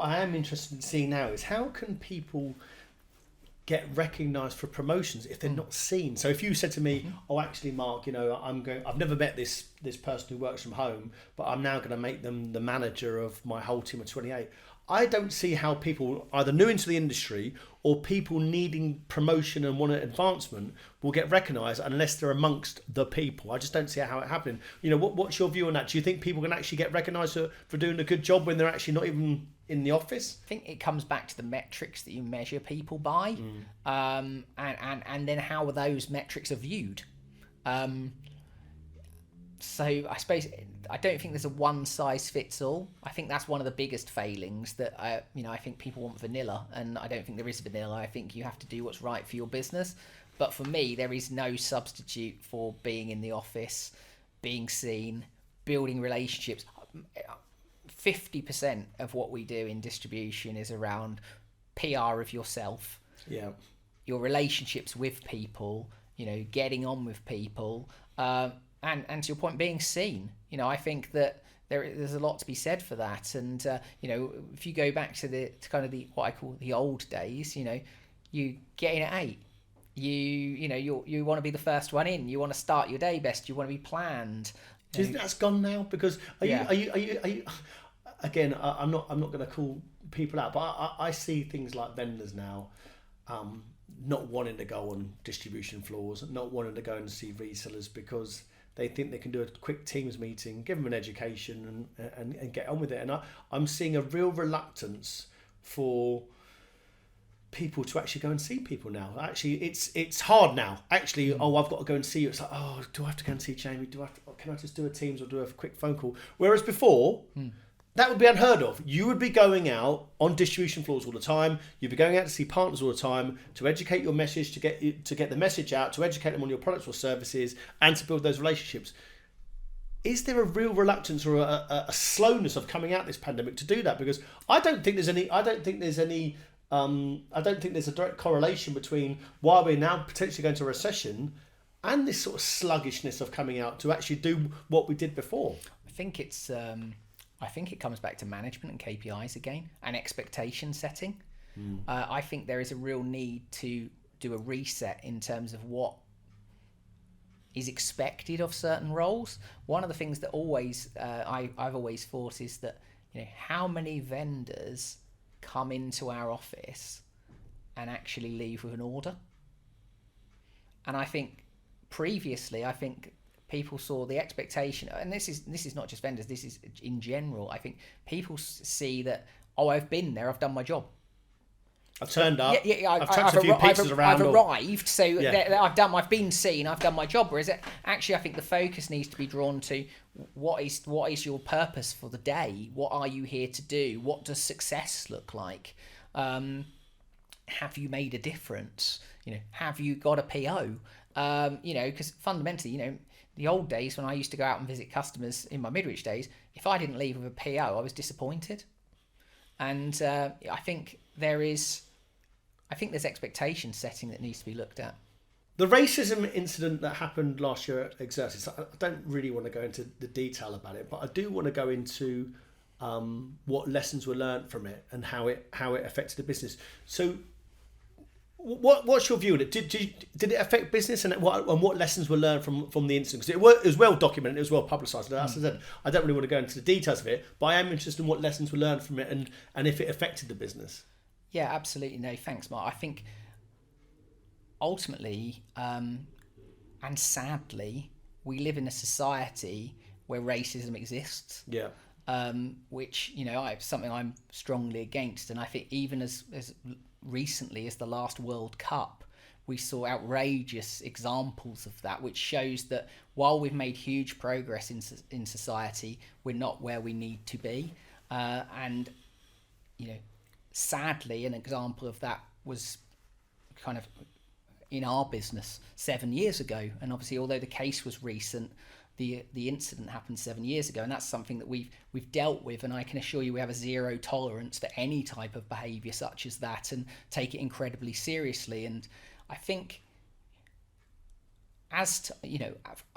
I am interested in seeing now is how can people get recognised for promotions if they're not seen. So if you said to me, oh, actually, Mark, I've never met this person who works from home, but I'm now going to make them the manager of my whole team of 28. I don't see how people either new into the industry or people needing promotion and want an advancement will get recognised unless they're amongst the people. I just don't see how it happening. What's your view on that? Do you think people can actually get recognised for doing a good job when they're actually not even in the office? I think it comes back to the metrics that you measure people by, and then how those metrics are viewed. So I suppose I don't think there's a one size fits all. I think that's one of the biggest failings that I think people want vanilla, and I don't think there is vanilla. I think you have to do what's right for your business. But for me, there is no substitute for being in the office, being seen, building relationships. 50% of what we do in distribution is around PR of yourself, your relationships with people, getting on with people, and to your point, being seen. I think that there's a lot to be said for that. And if you go back to kind of the what I call the old days, you get in at 8. You want to be the first one in. You want to start your day best. You want to be planned. Do you think that's gone now? Because are you? Again, I'm not going to call people out, but I see things like vendors now not wanting to go on distribution floors, not wanting to go and see resellers because they think they can do a quick Teams meeting, give them an education and get on with it. And I'm seeing a real reluctance for people to actually go and see people now. Actually, it's hard now. Actually, I've got to go and see you. It's like, do I have to go and see Jamie? Can I just do a Teams or do a quick phone call? Whereas before, that would be unheard of. You would be going out on distribution floors all the time. You'd be going out to see partners all the time to educate your message, to get the message out, to educate them on your products or services, and to build those relationships. Is there a real reluctance or a slowness of coming out this pandemic to do that? Because I don't think there's a direct correlation between why we're now potentially going to a recession and this sort of sluggishness of coming out to actually do what we did before. I think it comes back to management and KPIs again, and expectation setting. I think there is a real need to do a reset in terms of what is expected of certain roles. One of the things that I've always thought is that how many vendors come into our office and actually leave with an order. And I think previously, people saw the expectation, and this is not just vendors, this is in general. I think people see that, I've been there, I've done my job. I've turned up. I've touched a few pizzas around. I've arrived, so I've been seen, I've done my job. Whereas actually, I think the focus needs to be drawn to what is your purpose for the day? What are you here to do? What does success look like? Have you made a difference? Have you got a PO? Because fundamentally, the old days when I used to go out and visit customers in my Midwich days, if I didn't leave with a PO, I was disappointed. And I think there's expectation setting that needs to be looked at. The racism incident that happened last year at Exertis, I don't really want to go into the detail about it, but I do want to go into what lessons were learned from it and how it affected the business. So what's your view on it? Did it affect business, and what lessons were learned from the incident? Because it was well documented, it was well publicised. As I said, I don't really want to go into the details of it, but I am interested in what lessons were learned from it and if it affected the business. Yeah, absolutely. No, thanks, Mark. I think ultimately, and sadly, we live in a society where racism exists. Yeah. Which something I'm strongly against, and I think even as recently as the last World Cup, we saw outrageous examples of that, which shows that while we've made huge progress in society, we're not where we need to be. And sadly, an example of that was kind of in our business 7 years ago. And obviously, although the case was recent, the incident happened 7 years ago, and that's something that we've dealt with, and I can assure you we have a zero tolerance for any type of behaviour such as that, and take it incredibly seriously. And I think as to,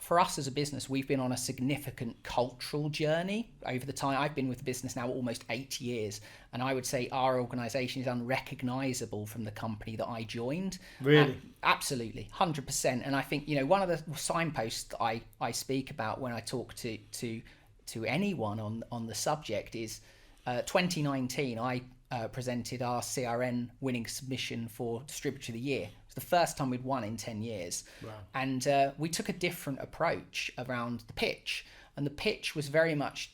for us as a business, we've been on a significant cultural journey over the time. I've been with the business now almost 8 years, and I would say our organisation is unrecognisable from the company that I joined. Really? Absolutely, 100%. And I think, one of the signposts that I speak about when I talk to anyone on the subject is 2019. I presented our CRN winning submission for Distributor of the Year. It was the first time we'd won in 10 years. Wow. And we took a different approach around the pitch. And the pitch was very much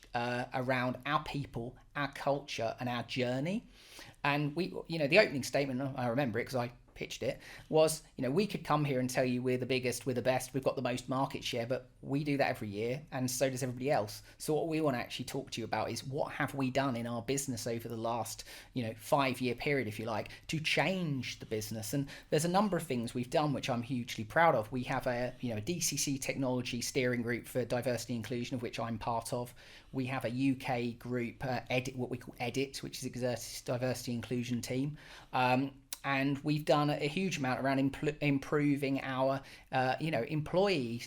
around our people, our culture, and our journey. And we, the opening statement, I remember it because I pitched it, was, we could come here and tell you we're the biggest, we're the best, we've got the most market share, but we do that every year, and so does everybody else. So what we want to actually talk to you about is what have we done in our business over the last 5-year period, if you like, to change the business. And there's a number of things we've done which I'm hugely proud of. We have a DCC technology steering group for diversity and inclusion, of which I'm part of. We have a UK group, what we call EDIT, which is Exertis Diversity Inclusion Team. And we've done a huge amount around improving our, employee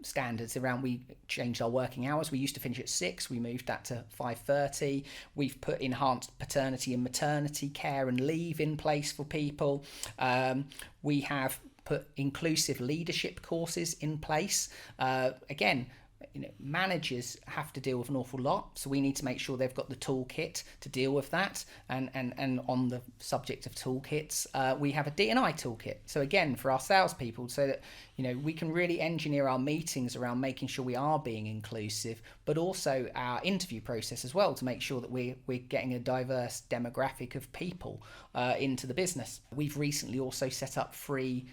standards around. We changed our working hours. We used to finish at 6. We moved that to 5:30. We've put enhanced paternity and maternity care and leave in place for people. We have put inclusive leadership courses in place. Again, managers have to deal with an awful lot, so we need to make sure they've got the toolkit to deal with that. And on the subject of toolkits, we have a D&I toolkit. So again, for our salespeople, so that we can really engineer our meetings around making sure we are being inclusive, but also our interview process as well to make sure that we're getting a diverse demographic of people into the business. We've recently also set up free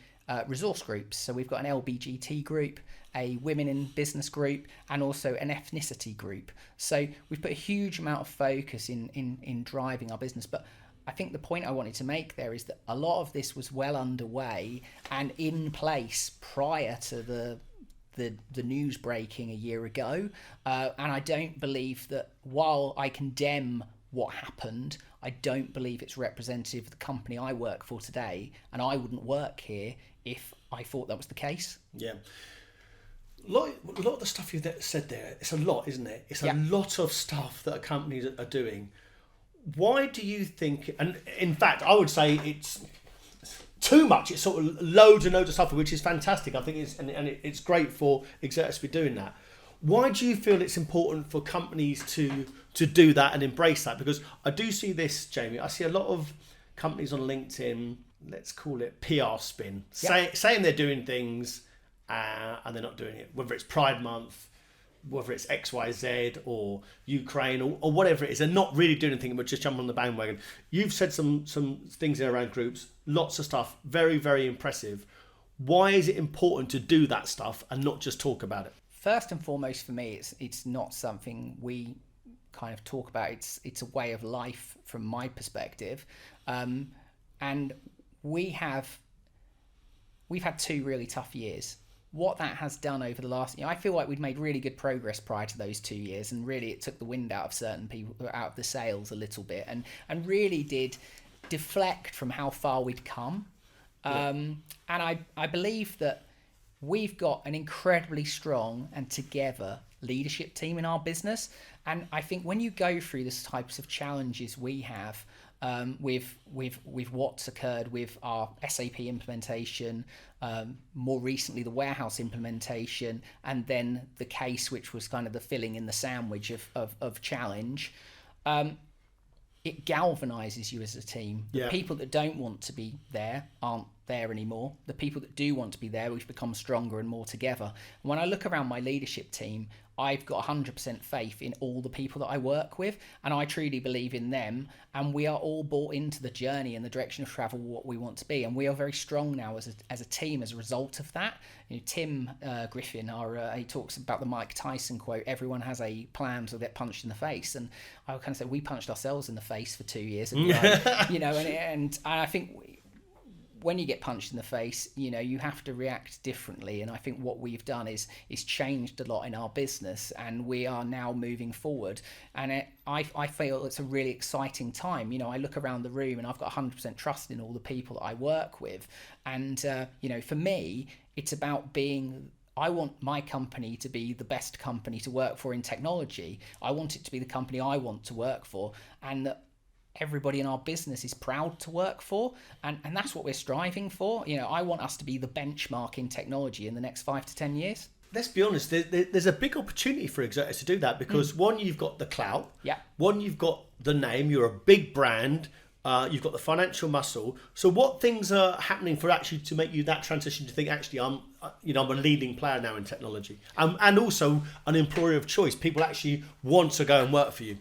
resource groups. So we've got an LBGT group, a women in business group, and also an ethnicity group. So we've put a huge amount of focus in driving our business. But I think the point I wanted to make there is that a lot of this was well underway and in place prior to the news breaking a year ago. And I don't believe that, while I condemn what happened, I don't believe it's representative of the company I work for today, and I wouldn't work here if I thought that was the case. Yeah. A lot of the stuff you said there, it's a lot, isn't it? It's a lot of stuff that companies are doing. Why do you think, and in fact, I would say it's too much. It's sort of loads and loads of stuff, which is fantastic. I think it's great for Exertis to be doing that. Why do you feel it's important for companies to do that and embrace that? Because I do see this, Jamie. I see a lot of companies on LinkedIn, let's call it PR spin, saying they're doing things and they're not doing it. Whether it's Pride Month, whether it's XYZ or Ukraine or whatever it is, they're not really doing anything but just jumping on the bandwagon. You've said some things there around groups, lots of stuff, very, very impressive. Why is it important to do that stuff and not just talk about it? First and foremost, for me, it's not something we kind of talk about. It's a way of life from my perspective, and we've had 2 really tough years. What that has done over the last, I feel like we'd made really good progress prior to those 2 years, and really it took the wind out of certain people, out of the sails a little bit, and really did deflect from how far we'd come. And I believe that we've got an incredibly strong and together leadership team in our business. And I think when you go through the types of challenges we have with what's occurred with our SAP implementation, more recently the warehouse implementation, and then the case which was kind of the filling in the sandwich of challenge, it galvanizes you as a team. The people that don't want to be there aren't there anymore. The people that do want to be there, we've become stronger and more together. And when I look around my leadership team, I've got 100% faith in all the people that I work with, and I truly believe in them, and we are all bought into the journey and the direction of travel, what we want to be, and we are very strong now as a team as a result of that. Tim Griffin, he talks about the Mike Tyson quote, everyone has a plan to get punched in the face, and I would kind of say we punched ourselves in the face for 2 years ago, and I think when you get punched in the face, you have to react differently. And I think what we've done is changed a lot in our business, and we are now moving forward. And I feel it's a really exciting time. I look around the room and I've got 100% trust in all the people that I work with. And, for me, it's about I want my company to be the best company to work for in technology. I want it to be the company I want to work for, and that everybody in our business is proud to work for, and that's what we're striving for. I want us to be the benchmark in technology in the next 5 to 10 years. Let's be honest, there's a big opportunity for Exertis to do that, because one, you've got the clout, one, you've got the name, you're a big brand, you've got the financial muscle. So what things are happening for actually to make you that transition to think, actually, I'm a leading player now in technology, and also an employer of choice? People actually want to go and work for you.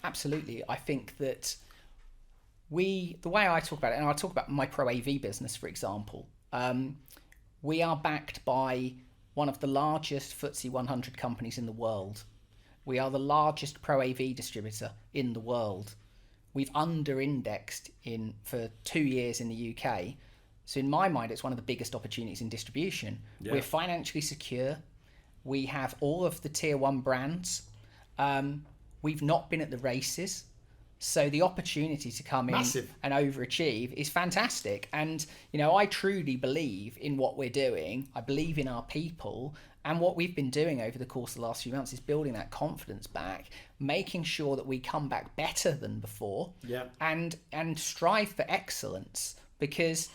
Absolutely. I think that the way I talk about it, and I'll talk about my Pro AV business, for example, we are backed by one of the largest FTSE 100 companies in the world. We are the largest Pro AV distributor in the world. We've under-indexed for 2 years in the UK. So in my mind, it's one of the biggest opportunities in distribution. Yeah. We're financially secure. We have all of the tier 1 brands. We've not been at the races, so the opportunity to come in and overachieve is fantastic. And, I truly believe in what we're doing. I believe in our people. And what we've been doing over the course of the last few months is building that confidence back, making sure that we come back better than before, and strive for excellence. Because,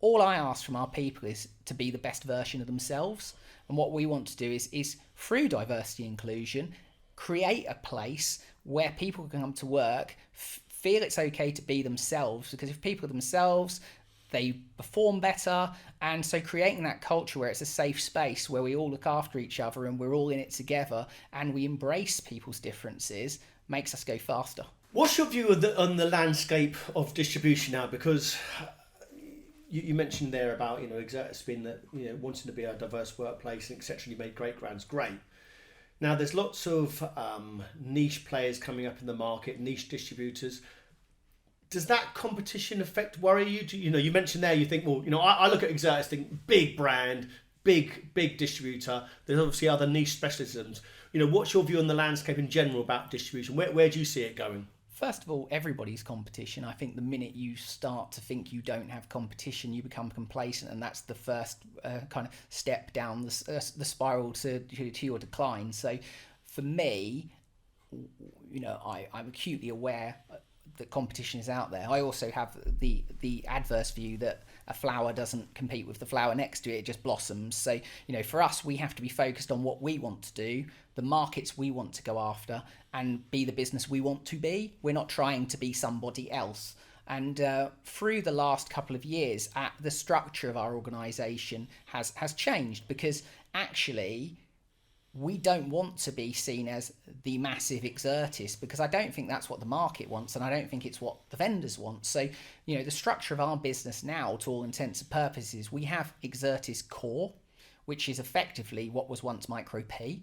all I ask from our people is to be the best version of themselves. And what we want to do is through diversity and inclusion, create a place where people can come to work, feel it's okay to be themselves, because if people are themselves, they perform better. And so creating that culture where it's a safe space, where we all look after each other and we're all in it together and we embrace people's differences, makes us go faster. What's your view on the landscape of distribution now? Because you mentioned there about, Exertis being wanting to be a diverse workplace and etc. You made great brands, great. Now, there's lots of niche players coming up in the market, niche distributors. Does that competition worry you? You mentioned there, you think, well, I look at Exertis, think big brand, big distributor. There's obviously other niche specialisms. What's your view on the landscape in general about distribution? Where do you see it going? First of all, everybody's competition. I think the minute you start to think you don't have competition, you become complacent, and that's the first kind of step down the spiral to your decline. So for me, I'm acutely aware that competition is out there. I also have the adverse view that a flower doesn't compete with the flower next to it, it just blossoms. So, for us, we have to be focused on what we want to do, the markets we want to go after, and be the business we want to be. We're not trying to be somebody else. And through the last couple of years, the structure of our organisation has changed, because actually we don't want to be seen as the massive Exertis, because I don't think that's what the market wants, and I don't think it's what the vendors want. So, the structure of our business now, to all intents and purposes, we have Exertis Core, which is effectively what was once Micro P,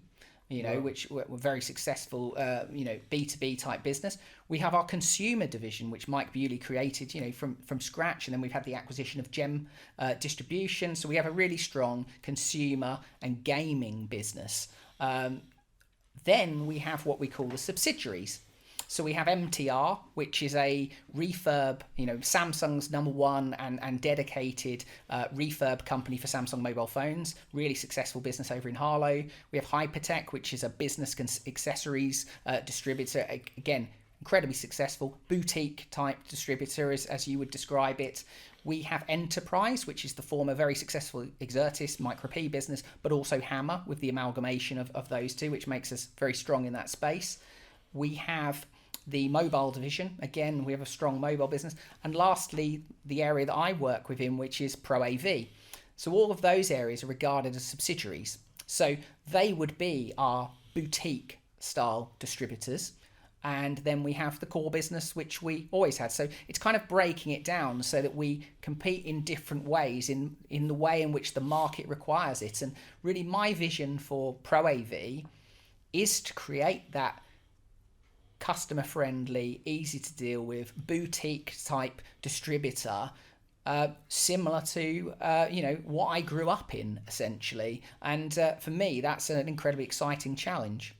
which were very successful, B2B type business. We have our consumer division, which Mike Bewley created, from scratch. And then we've had the acquisition of Gem Distribution. So we have a really strong consumer and gaming business. Then we have what we call the subsidiaries. So we have MTR, which is a refurb, Samsung's number one and dedicated refurb company for Samsung mobile phones. Really successful business over in Harlow. We have Hypertech, which is a business accessories distributor. Again, incredibly successful boutique type distributor, as you would describe it. We have Enterprise, which is the former very successful Exertis Micro P business, but also Hammer, with the amalgamation of those two, which makes us very strong in that space. We have the mobile division. Again, we have a strong mobile business. And lastly, the area that I work within, which is Pro AV. So all of those areas are regarded as subsidiaries. So they would be our boutique style distributors. And then we have the core business, which we always had. So it's kind of breaking it down so that we compete in different ways, in the way in which the market requires it. And really my vision for Pro AV is to create that customer friendly, easy to deal with, boutique type distributor, similar to what I grew up in essentially. And for me, that's an incredibly exciting challenge.